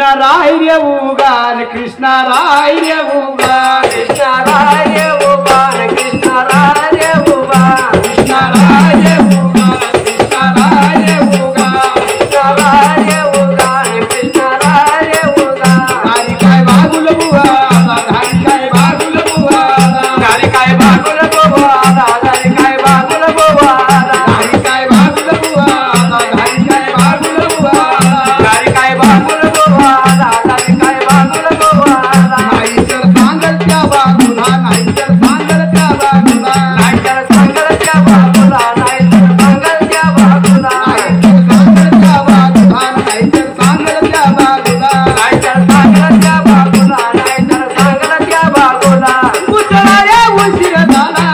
कृष्णा राय रे उगान कृष्णा राय रे उगान कृष्णा राय रे उगान कृष्णा राय रे उगान कृष्णा राय रे उगान कृष्णा राय रे उगान कृष्णा राय रे उगान कृष्णा राय रे उगान गारी काय बागुल बुवा गारी काय बागुल बुवा गारी काय बागुल बुवा गारी काय बागुल बुवा गारी काय बागुल बुवा गारी काय बागुल बुवा गारी काय बागुल बुवा गारी काय बागुल बुवा नाही तर सांगल त्या बागुला नाही तर सांगल त्या बागुला नाही तर सांगल त्या बागुला नाही तर सांगल त्या बागुला नाही तर सांगल त्या बागुला नाही तर सांगल त्या बागुला नाही तर सांगल त्या बागुला नाही तर सांगल त्या बागुला मुसळाया उशीर झाला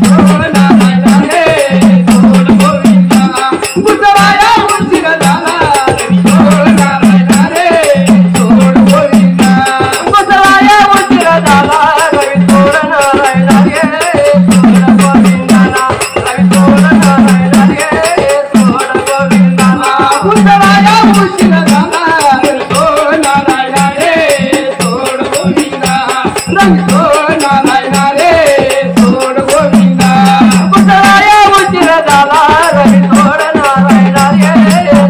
सोडला राहिला रे सोड गोविंदा मुसळाया उशीर झाला सोडला राहिला रे सोड गोविंदा मुसळाया उशीर झाला रवी सोडणं राहिला रे सोड गोविंदाला रवी सोडणं राहिला रे सोड गोविंदाला मुसळाया उशीर झाला सोडला राहिला रे सोड गोविंदा रंग सोडला राहिला रे सोड गोविंदा मुसळाया उशीर झाला रवी सोडणं राहिला रे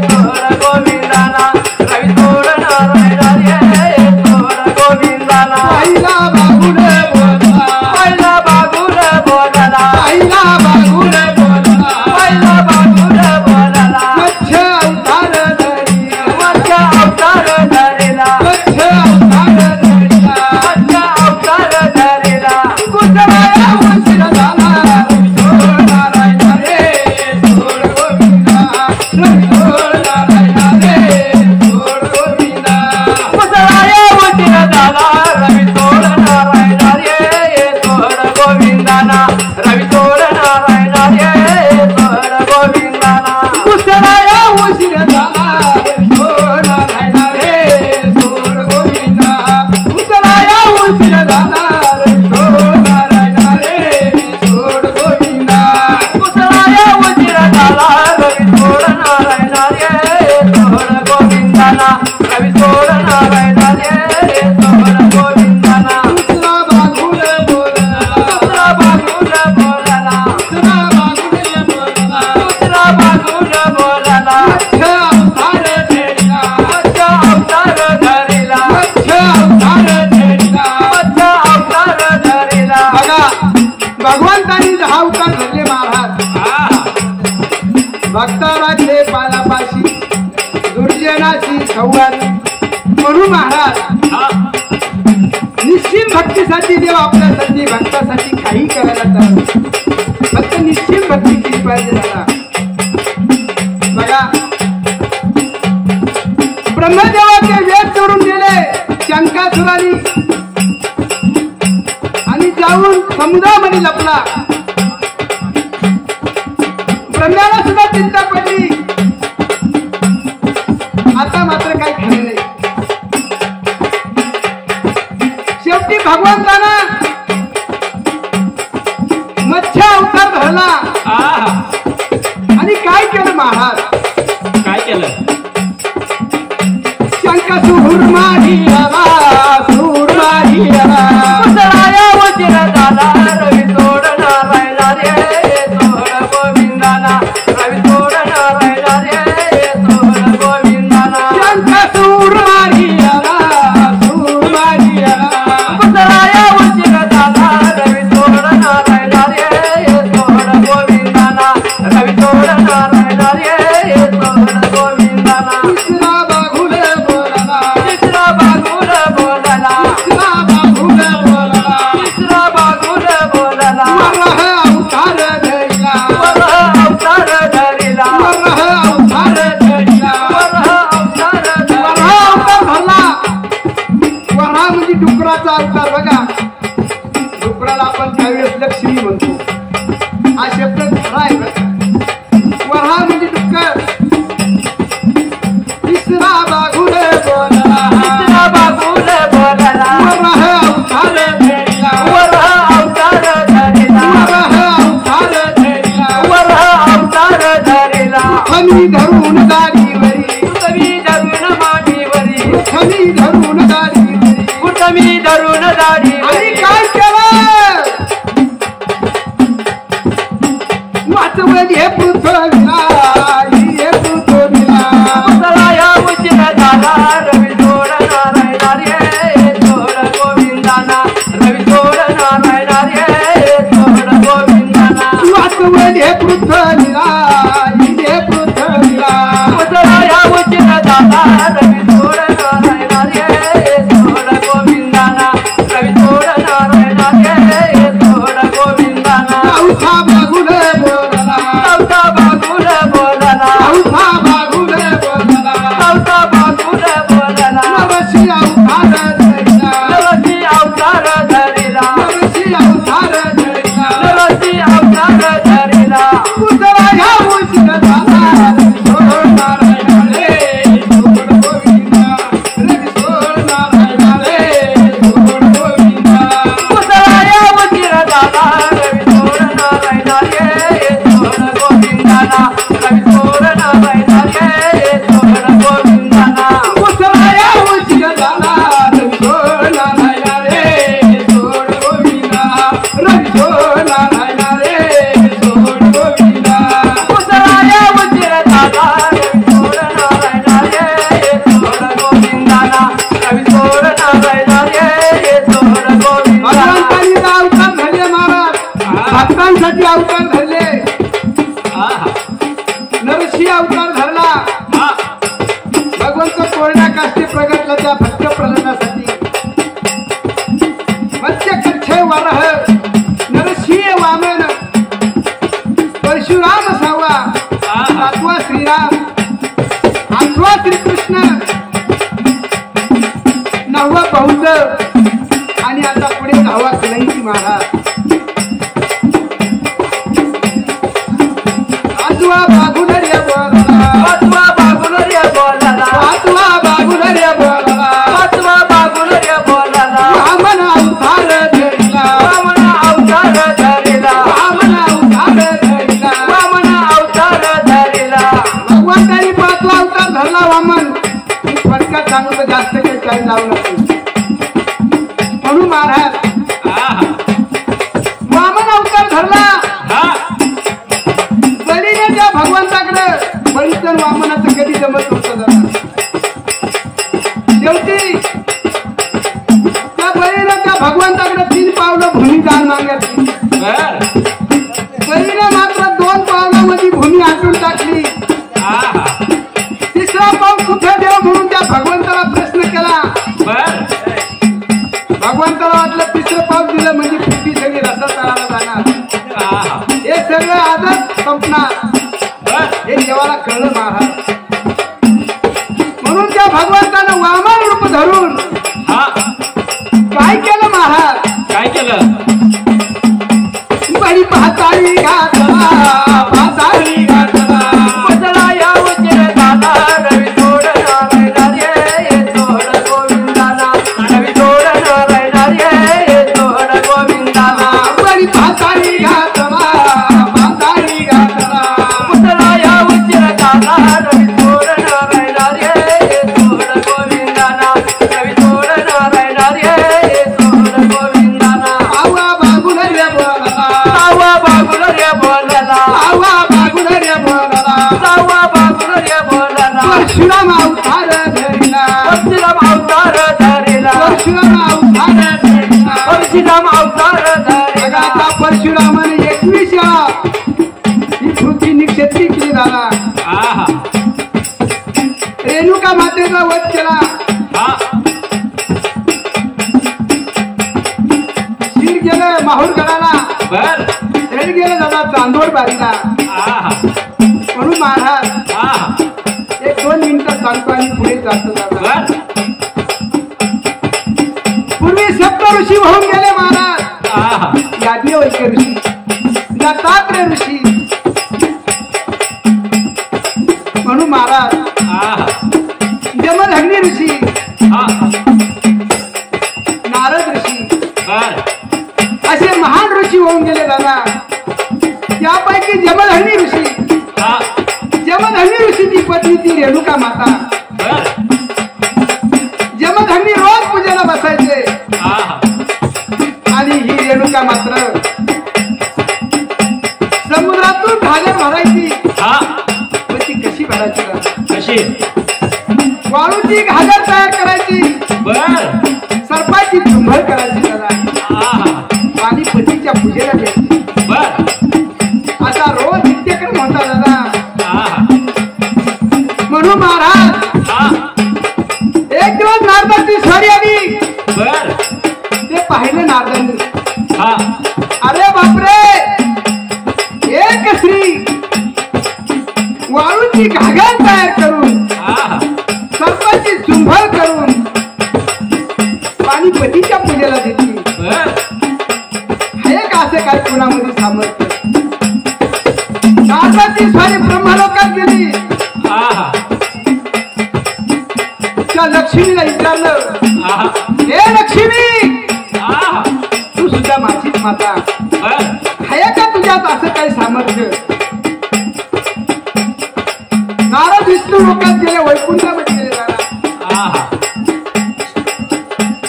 सोड गोविंदाला रवी सोडणं राहिला रे सोड गोविंदाला आईला बागुल बोला पहिला बागुल बोलला आईला बागुल बोला पहिला बागुल बोलला मच्छ अवतार धरिला मच्छा अवतार धरिला मच्छ अवतार धरिला मच्छा अवतार धरिला मुसळाया उशीर झाला सोडला राहिला रे सोड गोविंदा रंग सोडला राहिला रे सोड गोविंदा मुसळाया उशीर झाला रवी सोडणं राहिला रे सोड गोविंदाला रवी सोडणं राहिला रे सोड गोविंदाला मुसळाया उशीर झाला सोडला राहिला रे सोड गोविंदा मुसळाया उशीर झाला सोडला राहिला रे सोड गोविंदा मुसळाया उशीर झाला रवी सोडणं राहिला रे सोड गोविंदाला रवी सोडणं राहिला रे सोड गोविंदाला दुसरा बागुल बोलला दुसरा बागुल बोलला दुसरा बागुल बोलला दुसरा बागुल बोलला मच्छ अवतार धरिला मच्छा अवतार धरिला मच्छ अवतार धरिला मच्छा अवतार धरिला बघा भगवंतांनी 10 अवतार धरले महाराज भक्ताराचे पालापाशी दुर्जनाची संवाद म्हणून महाराज निश्चिम भक्तीसाठी देव आपल्यासाठी भक्तासाठी काही करायला तयार फक्त निश्चिम भक्ती केली पाहिजे दादा बघा ब्रह्मदेवाचे वेद चोरून गेले शंकासुरानी आणि जाऊन समुद्रामध्ये लपला ब्रह्म्याला सुद्धा चिंता पडली आता मात्र काही खरे नाही शेवटी भगवंतानं मत्स्य अवतार धरला आणि काय केलं महाराज काय केलं शंकासूर मारी आला सूर मारी आला मुसळाया उशीर झाला रवी सोडणं राहिला रे सोड गोविंदाला रवी सोडणं राहिला रे सोड गोविंदाला शंकासूर मारी आला सूर मारी आला मुसळाया उशीर झाला रवी सोडणं राहिला रे सोड गोविंदाला रवी सोडणं राहिला रे सोड गोविंदाला तिसरा बागुल बोलला तिसरा बागुल बोलला तिसरा बागुल बोलला तिसरा बागुल बोलला वरह अवतार धरिला वरह अवतार धरिला वरह अवतार धरिला वरह अवतार वरह धरिला अवतार धरला वरहा म्हणजे डुकराचा अवतार बघा डुकराला आपण त्यावेळेस लक्ष्मी म्हणतो हा शब्द खरा आहे बघा वरहा म्हणजे डुक्कर तिसरा बागुल बोलला तिसरा बागुल बोलला वरह अवतार धरिला वरह अवतार धरिला वरह अवतार धरिला वरह अवतार धरिला खमी धरून गाडीवरी पृथ्वी धरून मांडीवरी खमी मी धरून दाढी कुठं मी धरून दाढी आणि काय केलं वाचवली हे पृथ्वीला हे पृथ्वीला चला या उशीर झाला रवी जोड नारायणा रे जोड गोविंदाना रवी जोड नारायणा रे जोड गोविंदाना वाचवली हे पृथ्वीला हे पृथ्वीला चला या उशीर झाला रवी जोड नारायणा रे जोड गोविंदाना रवी जोड नारायणा रे जोड गोविंदाना औसा बागुल बोलला औसा बागुल बोलला औसा बागुल बोलला औसा बागुल बोलला नवशी अवतार धरिला नवसी अवतार धरिला नवशी अवतार धरिला नवसी अवतार धरिला उतरा ह्या उशीर झाला सोड नारायण रे सोड गोविंदा रे सोड नारायण रे सोड गोविंदा उतरा या उशीर झाला रवी जोड नारायणा रे जोड गोविंदाना रवी जोड नारायणा रे जोड गोविंदाना उतरा ह्या उशीर झाला सोड नारायण रे सोड गोविंदा रे सोड नारायण रे सोड गोविंदा उतरा या उशीर झाला रवी जोड नारायणा रे जोड गोविंदाना रवी जोड नारायणा रे जोड गोविंदाना भगवंतांनी अवतार धरले महाराज भक्तांसाठी अवतार धरले नरसिंह अवतार धरला भगवंत कोरड्या काष्टी प्रगटला त्या भक्त प्रहलादासाठी मत्स्य कच्छे वरह नरसिंह वामन परशुराम सावा सातवा श्रीराम आठवा श्रीकृष्ण नववा बौद्ध आणि आता पुढे 10वा कलंकी महाराज 5वा बागुलर्य बोलला पाचवा बागुल रे बोलला 5वा बागुलर्य बोलला पाचवा बागुल रे बोलला वामन अवतार धरिला वामन अवतार धरिला वामन अवतार धरिला वामन अवतार धरिला भगवंतांनी 5वा अवतार धरला वामन फटका चांगलं जास्त काही टाइम लावू नको म्हणून महाराज वामन अवतार धरला बळीने त्या भगवंताकडे बळीचं वामनाचं कधी जमत नव्हतं जरा शेवटी त्या बळीने त्या भगवंताकडे 3 पावलं भूमी दान मागितली बळीने मात्र 2 पावलामध्ये भूमी आटून टाकली 3रा पाऊल कुठे देव म्हणून त्या भगवंताला प्रश्न केला भगवंताला वाटलं 3रं पाऊल दिलं म्हणजे पृथ्वी सगळी रसा तळाला जाणार हे सगळं आजच संपणार हे देवाला कळलं महाराज म्हणून त्या भगवंतानं वामन रूप धरून काय केलं महाराज काय केलं बळी पाताळी घातला पाताळी घातला बदला या उशीर झाला रवी जोड नारायणा रे जोड गोविंदाना रवी जोड नारायणा रे जोड गोविंदाना बळी पाताळी घातला पाताळी घातला बदला या उशीर झाला रवी जोड नारायणा रे जोड गोविंदाना रवी जोड नारायणा रे जोड गोविंदाना आवा बागुलर्य बोलला सावा बागुल रे बोलला आवा बागुलर्य बोलला सावा बागुल रे बोलला परशुराम अवतार धरिला परशुराम अवतार धरिला परशुराम अवतार धरिला परशुराम अवतार धरिला आता परशुरामाने 21 ही पृथ्वी निक्षेत्री केली झाला रेणुका मातेचा वध केला शीर गेलं माहूर गडाला हेड गेलं दादा चांदोड बारीला म्हणून महाराज 1-2 मिनिटं सांगतो आणि पुढे जातो दादा पूर्वी सप्त ऋषी होऊन गेले महाराज याज्ञवल्क्य ऋषी दत्तात्रय ऋषी म्हणून महाराज जमदग्नी ऋषी नारद ऋषी असे महान ऋषी होऊन गेले दादा त्यापैकी जमदग्नी ऋषी जमदग्नी ऋषीची पत्नी ती रेणुका माता नारदाची स्वारी आली बर ते पाहिलं नारदांनी हा अरे बापरे एक श्री वाळूची घागर तयार करून हा सर्पाची चुंबळ करून पाणीपतीच्या पूजेला देते बर हे का असं काय कुणामध्ये सामर्थ्य नारदाची स्वारी ब्रह्मलोकात गेली हा त्या लक्ष्मीला विचारलं हा हे लक्ष्मी हा तू सुद्धा माझीच माता बर आहे का तुझ्यात असं काही सामर्थ्य नारद विष्णू लोकात गेले वैकुंठामध्ये गेले नारद हा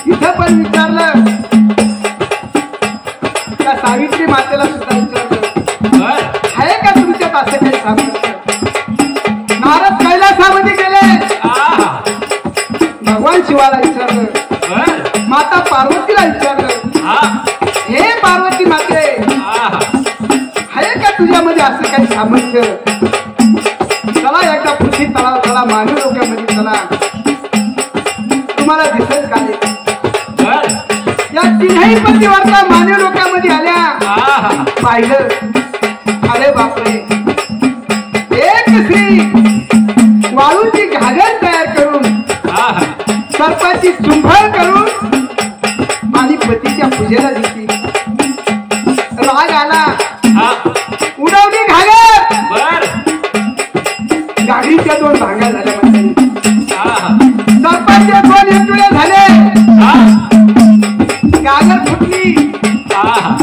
इथं पण विचारलं त्या सावित्री मातेला सुद्धा विचारलं बर आहे का तुमच्यात असं काही सामर्थ्य नारद कैलासामध्ये गेले हा भगवान शिवाला विचारलं बर माता पार्वतीला विचारलं हा हे पार्वती माते हा आहे का तुझ्यामध्ये असं काही सामर्थ्य चला एकदा पृथ्वी तळाव चला मानव लोकांमध्ये चला तुम्हाला दिसेल काय बर या तीनही पतिवर्ता मानव लोकांमध्ये आल्या हा पाहिलं अरे बापरे एक श्री वाळूची घागर तयार करून हा सर्पाची चुंबळ करून आणि पतीच्या पूजेला दिली राग आला हा उडवली घागर बर गाडीच्या दोन भांगा झाल्या म्हणजे हा सर्पाचे दोन हेतुळे झाले हा गागर फुटली हा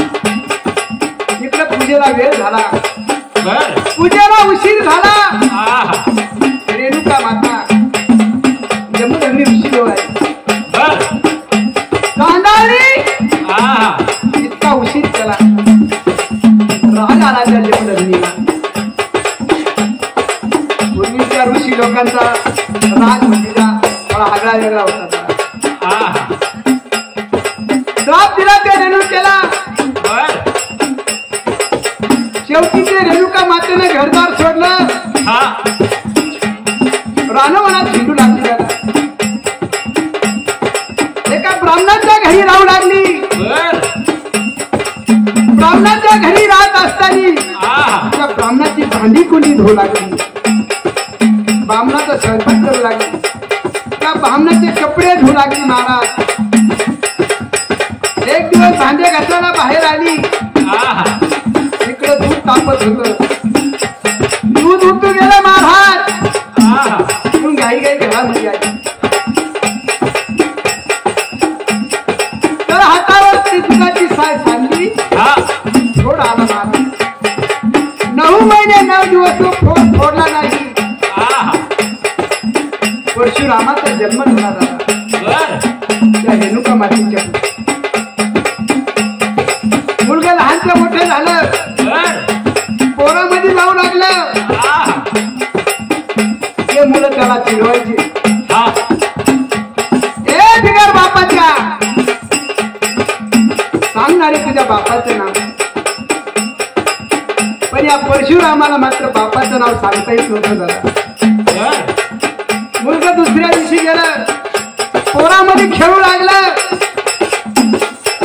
इकडे पूजेला वेळ झाला बर पूजेला उशीर झाला हा रेणुका माता जमदग्नी ऋषी आहे बर कांदाळी हा इतका उशीर केला राग आला त्या जमदग्नीला पूर्वीच्या ऋषी लोकांचा राग म्हणजे थोडा आगळा वेगळा होता जरा. हा श्राप दिला त्या रेणुकेला बर शेवटी ते रेणुका मातेने घरदार सोडलं हा रानवनात हिंडू लागली त्याला एका ब्राह्मणाच्या घरी राहू लागली बर ब्राह्मणाच्या घरी राहत असताना हा त्या ब्राह्मणाची भांडी कुंडी धुवू लागली ब्राह्मणाचा स्वयंपाक करू लागली त्या ब्राह्मणाचे कपडे धुवू लागली महाराज एक दिवस भांडे घासायला बाहेर आली हा इकडे दूध तापत होत दूध उतू गेलं महाराज हा म्हणून घाई घाई घरामध्ये आली तर हातावर ती दुधाची साय सांडली हा फोड आला महाराज 9 महिने 9 दिवस तो फोडला नाही हा परशुरामाचा जन्म झाला बर त्या रेणुका मातेच्या मुलगा लहानचं मोठं झालं बर पोरामध्ये जाऊ लागलं हा ते मुलं त्याला चिडवायचे हा ए बिगर बापाच्या सांगणारे तुझ्या बापाचं नाव पण या परशुरामाला मात्र बापाचं नाव सांगता येत नव्हतं झालं बर मुलगा दुसऱ्या दिवशी गेलं पोरामध्ये खेळू लागलं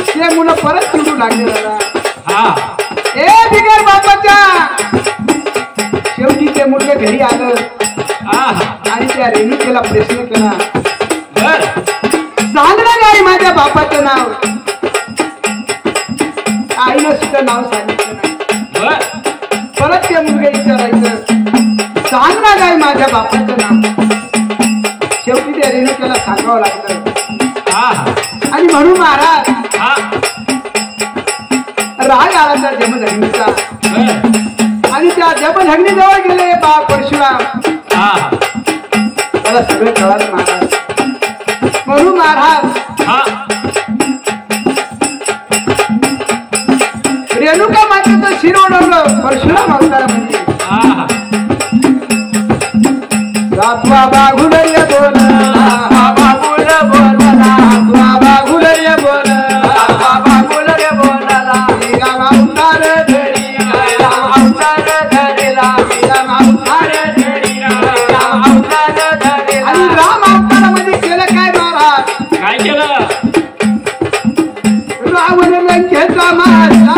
ते मुलं परत चिडू लागले दादा हा ए बिगर बापाच्या शेवटी ते मुलगा घरी आलं हा आणि त्या रेणुकेला प्रश्न केला बर सांग ना काय माझ्या बापाचं नाव आईनं सुद्धा नाव सांगितलं नाही बर परत ते मुलगा विचारायचं सांग ना काय माझ्या बापाचं नाव शेवटी त्या रेणुकेला सांगावं लागलं हा आणि म्हणून महाराज हा राग आला त्या जमदग्नीचा बर आणि त्या जमदग्नी जवळ गेले बा परशुराम हा त्याला सगळं कळालं महाराज म्हणून महाराज हा रेणुका मातेचं शिर ओढवलं परशुराम अवतारामध्ये हा रात्वा बागुलय बोला बाबुल बोलला बागुलय बोला बाबुल रे बोलला गावा उतार धरी अवतार धरला अवतार अवतार धरला आणि राम अवतारामध्ये केलं काय महाराज केलं रावण लंकेचा मारला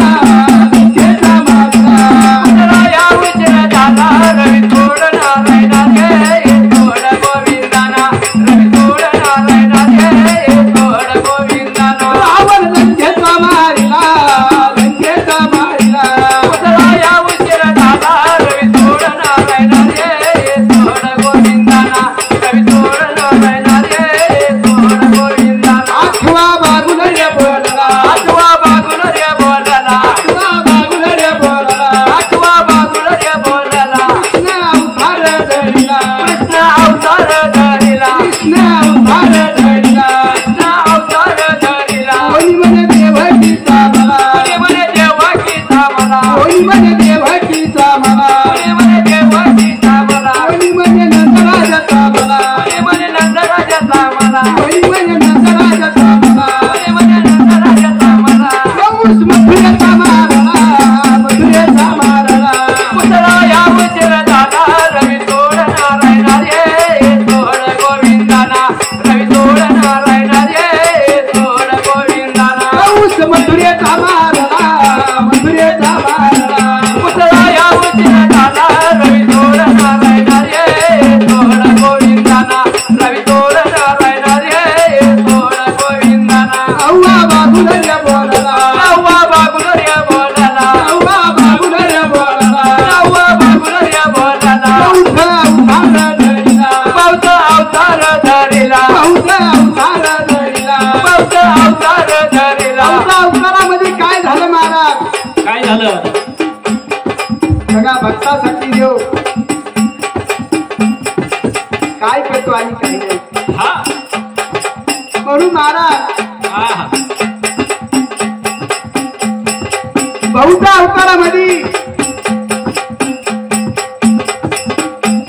लंकेचा मारला या उशीर झाला रवी थोड नारायणा रे थोड गोविंदाना रवी थोड नारायणा रे थोड गोविंदाना रावण लंकेचा मारला लंकेचा मारला या उशीर झाला रवी थोड नारायणा रे थोड गोविंदाना रवी थोड नारायणा रे थोड गोविंदाना आठवा बागुल रे बोलला आठवा बागुल रे बोलला आठवा बागुल रे बोलला आठवा बागुल रे बोलला कृष्ण अवतार धरिला कृष्ण अवतार धरिला कृष्ण अवतार धरिला कृष्ण अवतार धरिला कोणी म्हणे देवकीचा मला कोणी म्हणे देवकीचा मला कोणी म्हणे देवकीचा मला कोणी म्हणे देवकीचा मला कोणी म्हणे नंदराजाचा मला कोणी म्हणे नंदराजाचा मला कोणी म्हणे नंदराजाचा मला कोणी म्हणे नंदराजाचा मला कंस मथुरेचा मारला मथुरेचा मारला पुतळा या उशीर झाला रवी थोड नारायणा रे थोड गोविंदाना रवी थोड नारायणा रे थोड गोविंदाना कंस मथुरेचा मारला मथुरेचा मारला पुतळा या उशीर झाला रवी थोड नारायणा रे थोड गोविंदाना रवी थोड नारायणा रे थोड गोविंदाना अव्वा बागुल रे बोलला नव्वा बागुल रे बोलला अव्वा बागुल रे बोलला नव्वा बागुल रे बोलला बौद्ध अवतार धरिला बौद्ध अवतार धरिला बौद्ध अवतार धरिला बौद्ध अवतार धरिला बौद्ध अवतारामध्ये काय झालं महाराज काय झालं सगळा भक्तासाठी देव काय करतो आणि काही नाही हा म्हणून महाराज हा बौद्ध अवतारामध्ये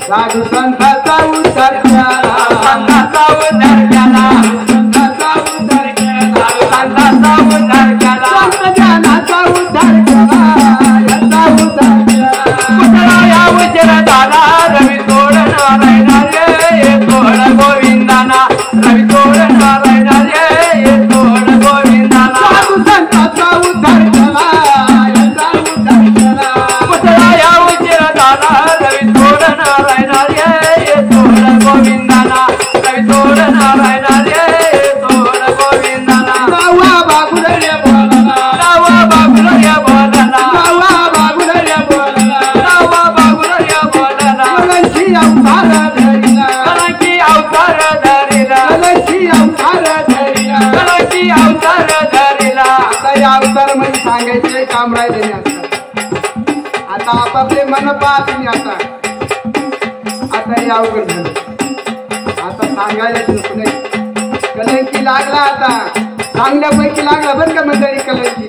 साधू संतांचा उद्धार केला संतांचा उद्धार केला संतांचा उद्धार केला संतांचा उद्धार केला संत ज्ञानाचा उद्धार केला याचा उद्धार केला पुतळा या उशीर झाला रवी थोड नारायणा रे थोड गोविंदाना रवी थोड नारायणा रे थोड गोविंदाना साधू संतांचा उद्धार केला याचा उद्धार केला पुतळा या उशीर झाला रवी थोड नारायणा रे थोड गोविंदाना रवी थोड नारायणा रे थोड गोविंदाना नवा बागुल रे बोलला नवा बागुल रे बोलला नवा बागुल रे बोलला नवा बागुल रे बोलला कलंकी अवतार धरिला कलंकी अवतार धरिला कलंकी अवतार धरिला कलंकी अवतार धरिला आता या अवतार मध्ये सांगायचे काम राहिले नाही आता आपापले मन पाहा तुम्ही आता हे अवघड झालं आता सांगायलाच नको नाही कलंकी लागला आता चांगल्यापैकी लागला बरं का मंडळी कलंकी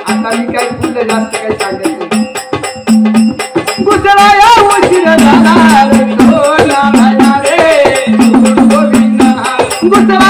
आता मी काही पुढे जास्त काही सांगत नाही गुजरा या उशीर झाला रे थोडा रे गोविंदा गुजरा